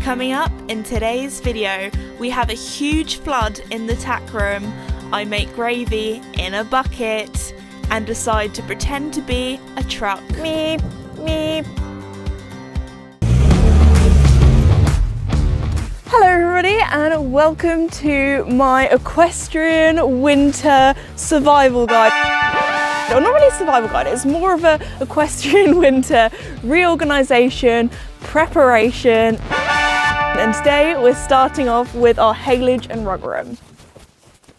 Coming up in today's video, we have a huge flood in the tack room, I make gravy in a bucket, and decide to pretend to be a truck. Meep, meep. Hello everybody and welcome to my equestrian winter survival guide. Well, not really a survival guide, it's more of a equestrian winter reorganisation, preparation. And today we're starting off with our haylage and rug room.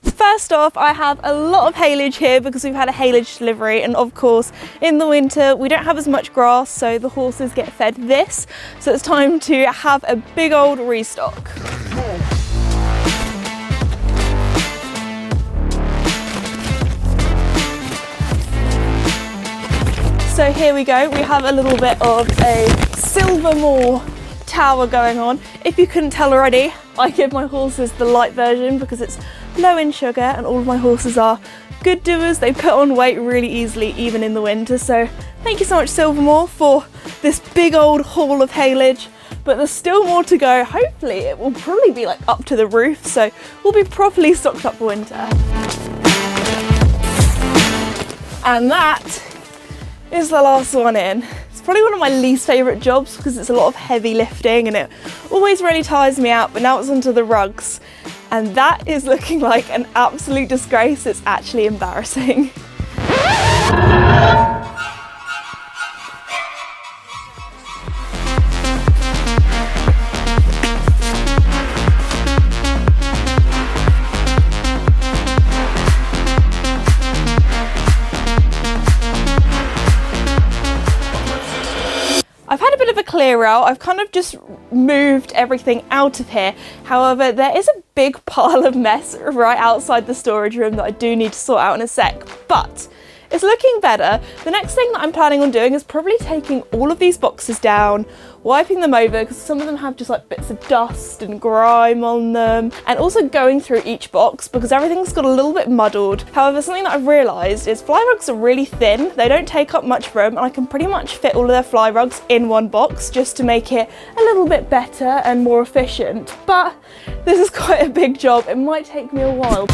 First off, I have a lot of haylage here because we've had a haylage delivery, and of course in the winter we don't have as much grass, so the horses get fed this. So it's time to have a big old restock. So here we go, we have a little bit of a Silvermoor tower going on. If you couldn't tell already, I give my horses the light version because it's low in sugar and all of my horses are good doers. They put on weight really easily even in the winter, so thank you so much Silvermoor for this big old haul of haylage, but there's still more to go. Hopefully it will probably be like up to the roof, so we'll be properly stocked up for winter. And that is the last one in. It's probably one of my least favourite jobs because it's a lot of heavy lifting and it always really tires me out, but now it's onto the rugs and that is looking like an absolute disgrace. It's actually embarrassing. I've had a bit of a clear out. I've kind of just moved everything out of here. However, there is a big pile of mess right outside the storage room that I do need to sort out in a sec, but it's looking better. The next thing that I'm planning on doing is probably taking all of these boxes down, wiping them over because some of them have just like bits of dust and grime on them, and also going through each box because everything's got a little bit muddled. However, something that I've realised is fly rugs are really thin, they don't take up much room, and I can pretty much fit all of their fly rugs in one box just to make it a little bit better and more efficient. But this is quite a big job, it might take me a while.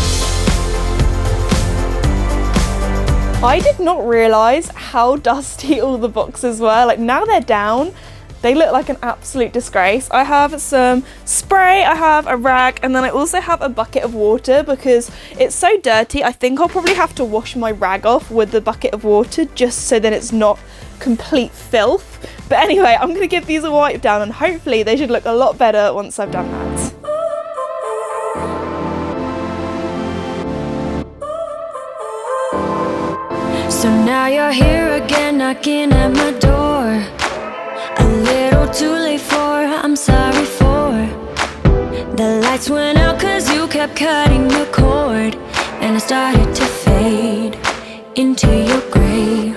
I did not realise how dusty all the boxes were. Like now they're down, they look like an absolute disgrace. I have some spray, I have a rag, and then I also have a bucket of water because it's so dirty. I think I'll probably have to wash my rag off with the bucket of water just so that it's not complete filth. But anyway, I'm gonna give these a wipe down and hopefully they should look a lot better once I've done that. So now you're here again, knocking at my door. A little too late for, I'm sorry for. The lights went out cause you kept cutting the cord, and I started to fade into your grey.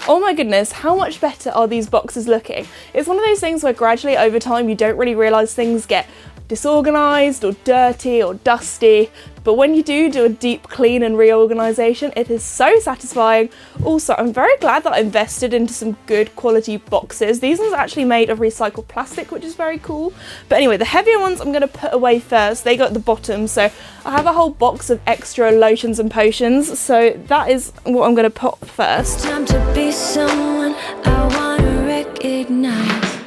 Oh my goodness, how much better are these boxes looking? It's one of those things where gradually over time you don't really realise things get disorganised or dirty or dusty, but when you do a deep clean and reorganisation, it is so satisfying. Also, I'm very glad that I invested into some good quality boxes. These ones are actually made of recycled plastic, which is very cool. But anyway, the heavier ones I'm going to put away first. They go at the bottom, so I have a whole box of extra lotions and potions, so that is what I'm going to put first. Time to be someone I want to recognise.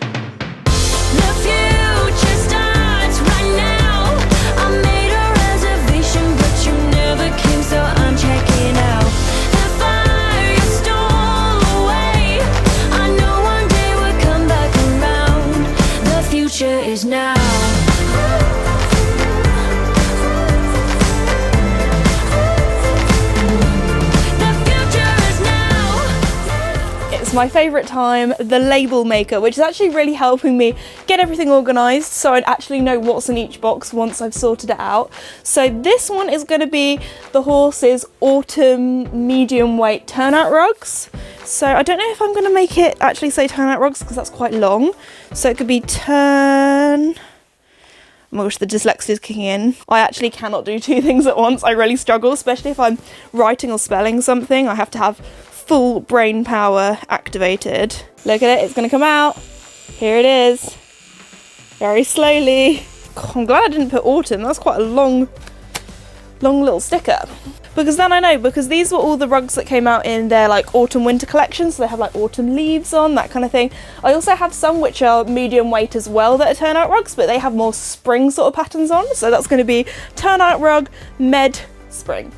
The future starts right now. I made a reservation, but you never came, so I'm checking out. The fire you stole away, I know one day we'll come back around. The future is now. My favourite time, the label maker, which is actually really helping me get everything organised so I actually know what's in each box once I've sorted it out. So this one is going to be the horse's autumn medium weight turnout rugs. So I don't know if I'm going to make it actually say turnout rugs because that's quite long. So it could be turn... Oh my gosh, the dyslexia is kicking in. I actually cannot do two things at once. I really struggle, especially if I'm writing or spelling something. I have to have full brain power activated. Look at it, it's gonna come out. Here it is. Very slowly. God, I'm glad I didn't put autumn. That's quite a long little sticker. Because then I know, because these were all the rugs that came out in their like autumn winter collection, so they have like autumn leaves on, that kind of thing. I also have some which are medium weight as well that are turnout rugs, but they have more spring sort of patterns on, so that's going to be turnout rug, med, spring.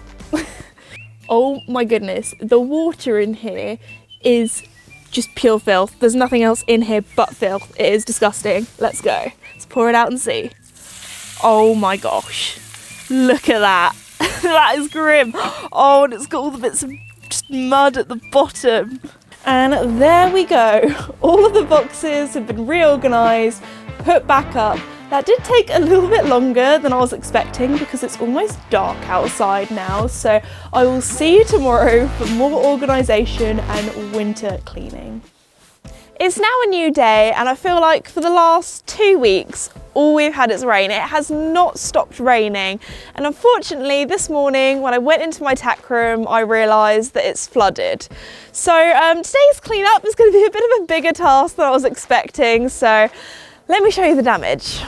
Oh my goodness, the water in here is just pure filth. There's nothing else in here but filth. It is disgusting. Let's go. Let's pour it out and see. Oh my gosh, look at that. That is grim. Oh, and it's got all the bits of just mud at the bottom. And there we go. All of the boxes have been reorganised, put back up. That did take a little bit longer than I was expecting because it's almost dark outside now. So I will see you tomorrow for more organisation and winter cleaning. It's now a new day, and I feel like for the last 2 weeks, all we've had is rain. It has not stopped raining, and unfortunately this morning when I went into my tack room I realised that it's flooded. So today's clean-up is going to be a bit of a bigger task than I was expecting, so let me show you the damage.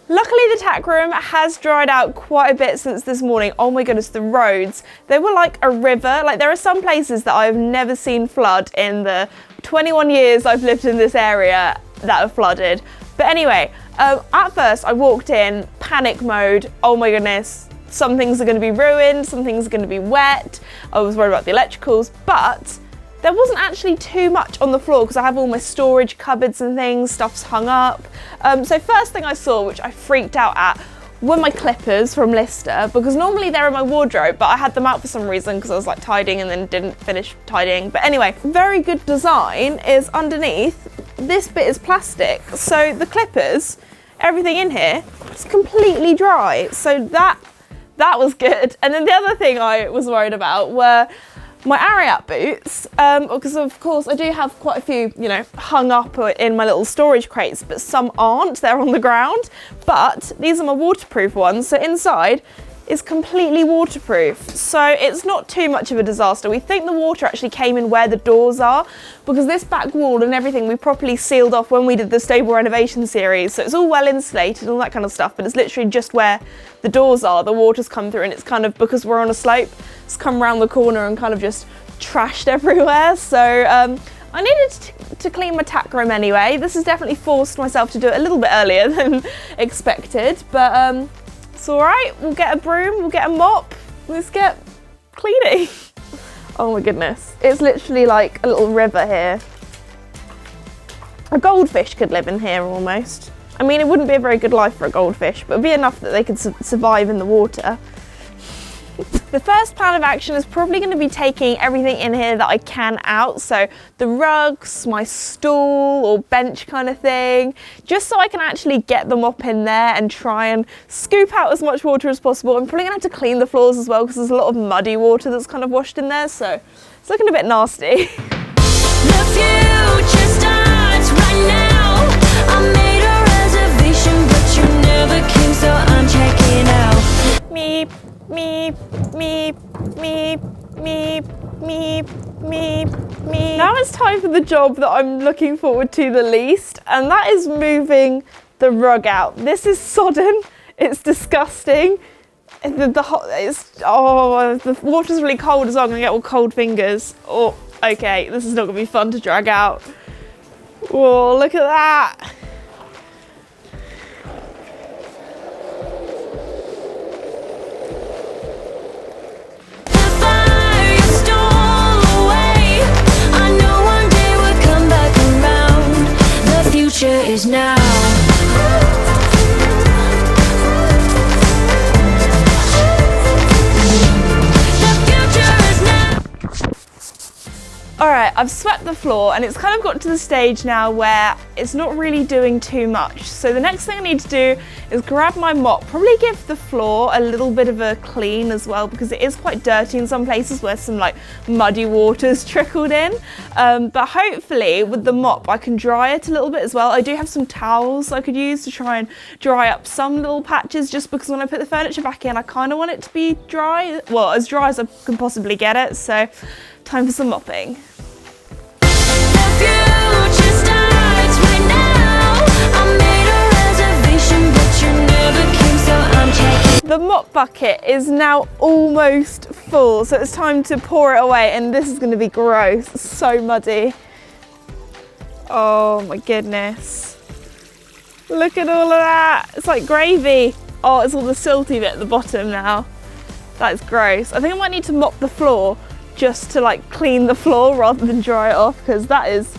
Luckily the tack room has dried out quite a bit since this morning. Oh my goodness, the roads, they were like a river. Like there are some places that I've never seen flood in the 21 years I've lived in this area that have flooded. But anyway, at first I walked in, panic mode. Oh my goodness, some things are going to be ruined, some things are going to be wet. I was worried about the electricals, but there wasn't actually too much on the floor because I have all my storage cupboards and things, stuff's hung up. So first thing I saw, which I freaked out at, were my clippers from Lister, because normally they're in my wardrobe, but I had them out for some reason because I was like tidying and then didn't finish tidying. But anyway, very good design is underneath, this bit is plastic. So the clippers, everything in here, is completely dry. So that was good. And then the other thing I was worried about were my Ariat boots, because of course I do have quite a few, you know, hung up in my little storage crates, but some aren't, they're on the ground. But these are my waterproof ones, so inside is completely waterproof. So it's not too much of a disaster. We think the water actually came in where the doors are, because this back wall and everything we properly sealed off when we did the stable renovation series. So it's all well insulated and all that kind of stuff, but it's literally just where the doors are, the water's come through, and it's kind of, because we're on a slope, it's come around the corner and kind of just trashed everywhere. So I needed to clean my tack room anyway. This has definitely forced myself to do it a little bit earlier than expected, but it's all right. We'll get a broom, we'll get a mop, let's get cleaning. Oh my goodness. It's literally like a little river here. A goldfish could live in here almost. I mean, it wouldn't be a very good life for a goldfish, but it'd be enough that they could survive in the water. The first plan of action is probably going to be taking everything in here that I can out, so the rugs, my stool or bench kind of thing, just so I can actually get them up in there and try and scoop out as much water as possible. I'm probably going to have to clean the floors as well because there's a lot of muddy water that's kind of washed in there, so it's looking a bit nasty. The future starts right now. I made a reservation, but you never came, so I'm checking out. Meep, meep, meep, meep, meep, meep, meep, meep. Now it's time for the job that I'm looking forward to the least, and that is moving the rug out. This is sodden, it's disgusting. The water's really cold as well. I'm gonna get all cold fingers. Oh, okay, this is not gonna be fun to drag out. Whoa, look at that. Is now. Alright, I've swept the floor and it's kind of got to the stage now where it's not really doing too much. So the next thing I need to do is grab my mop, probably give the floor a little bit of a clean as well, because it is quite dirty in some places where some like muddy water's trickled in. But hopefully with the mop I can dry it a little bit as well. I do have some towels I could use to try and dry up some little patches, just because when I put the furniture back in I kind of want it to be dry, well, as dry as I can possibly get it. So time for some mopping. The future The mop bucket is now almost full, so it's time to pour it away, and this is going to be gross. It's so muddy. Oh my goodness. Look at all of that. It's like gravy. Oh, it's all the silty bit at the bottom now. That's gross. I think I might need to mop the floor just to like clean the floor rather than dry it off, because that is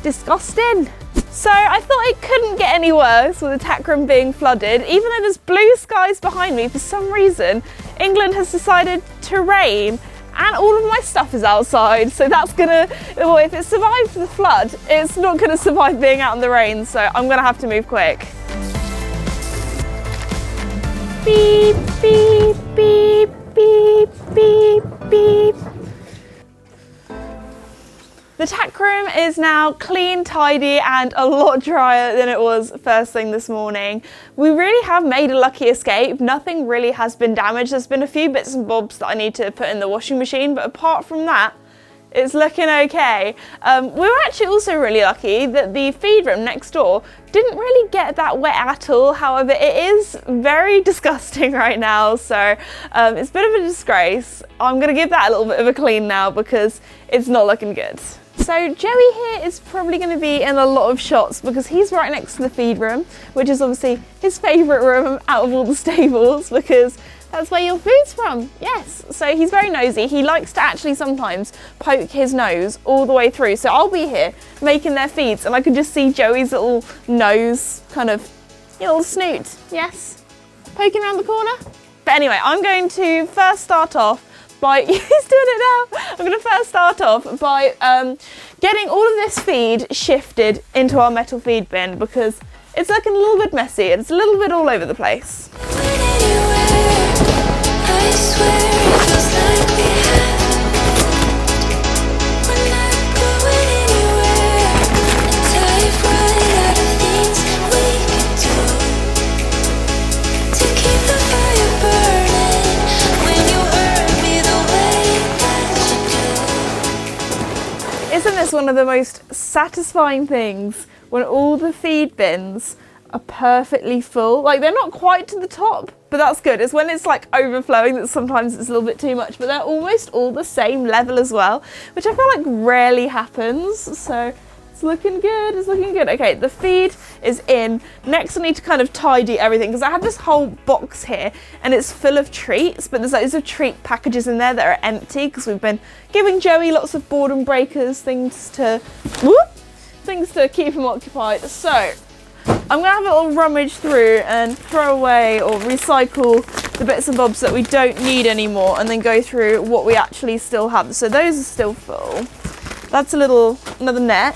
disgusting. So I thought it couldn't get any worse with the tack room being flooded. Even though there's blue skies behind me, for some reason England has decided to rain and all of my stuff is outside. So that's gonna, well, if it survives the flood, it's not gonna survive being out in the rain. So I'm gonna have to move quick. Beep, beep, beep, beep, beep, beep. The tack room is now clean, tidy, and a lot drier than it was first thing this morning. We really have made a lucky escape. Nothing really has been damaged. There's been a few bits and bobs that I need to put in the washing machine, but apart from that, it's looking okay. We were actually also really lucky that the feed room next door didn't really get that wet at all. However, it is very disgusting right now, so it's a bit of a disgrace. I'm gonna give that a little bit of a clean now because it's not looking good. So Joey here is probably going to be in a lot of shots because he's right next to the feed room, which is obviously his favourite room out of all the stables because that's where your food's from. Yes, so he's very nosy. He likes to actually sometimes poke his nose all the way through. So I'll be here making their feeds and I can just see Joey's little nose kind of, little snoot, yes, poking around the corner. But anyway, I'm going to first start off by, he's doing it now. I'm going to first start off by getting all of this feed shifted into our metal feed bin because it's looking a little bit messy. It's a little bit all over the place. Isn't this one of the most satisfying things when all the feed bins are perfectly full? Like they're not quite to the top, but that's good. It's when it's like overflowing that sometimes it's a little bit too much, but they're almost all the same level as well, which I feel like rarely happens. So it's looking good, it's looking good. Okay, the feed is in. Next I need to kind of tidy everything because I have this whole box here and it's full of treats, but there's loads of treat packages in there that are empty because we've been giving Joey lots of boredom breakers, things to keep him occupied. So I'm gonna have a little rummage through and throw away or recycle the bits and bobs that we don't need anymore and then go through what we actually still have. So those are still full. That's another net,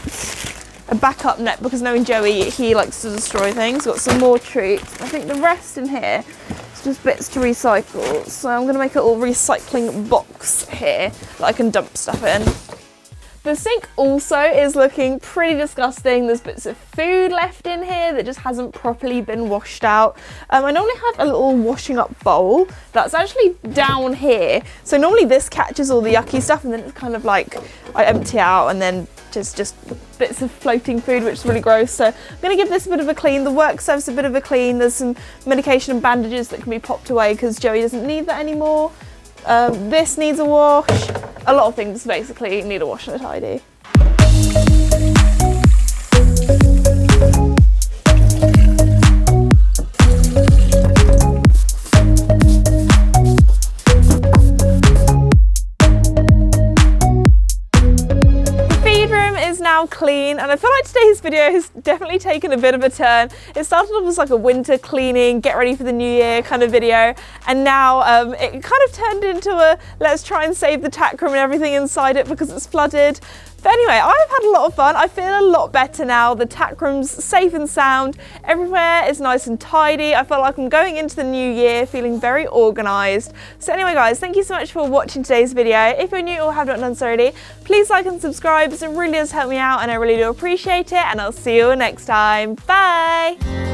a backup net because knowing Joey, he likes to destroy things. Got some more treats. I think the rest in here is just bits to recycle. So I'm gonna make a little recycling box here that I can dump stuff in. The sink also is looking pretty disgusting. There's bits of food left in here that just hasn't properly been washed out. I normally have a little washing up bowl that's actually down here. So normally this catches all the yucky stuff and then it's kind of like I empty out and then just bits of floating food, which is really gross. So I'm gonna give this a bit of a clean. The work surface a bit of a clean. There's some medication and bandages that can be popped away because Joey doesn't need that anymore. This needs a wash. A lot of things basically need a wash and a tidy. Now clean, and I feel like today's video has definitely taken a bit of a turn. It started off as like a winter cleaning, get ready for the new year kind of video, and now it kind of turned into a let's try and save the tack room and everything inside it because it's flooded. But anyway, I've had a lot of fun. I feel a lot better now. The tack room's safe and sound. Everywhere is nice and tidy. I feel like I'm going into the new year feeling very organised. So anyway guys, thank you so much for watching today's video. If you're new or have not done so already, please like and subscribe. It really does help me out and I really do appreciate it, and I'll see you next time. Bye!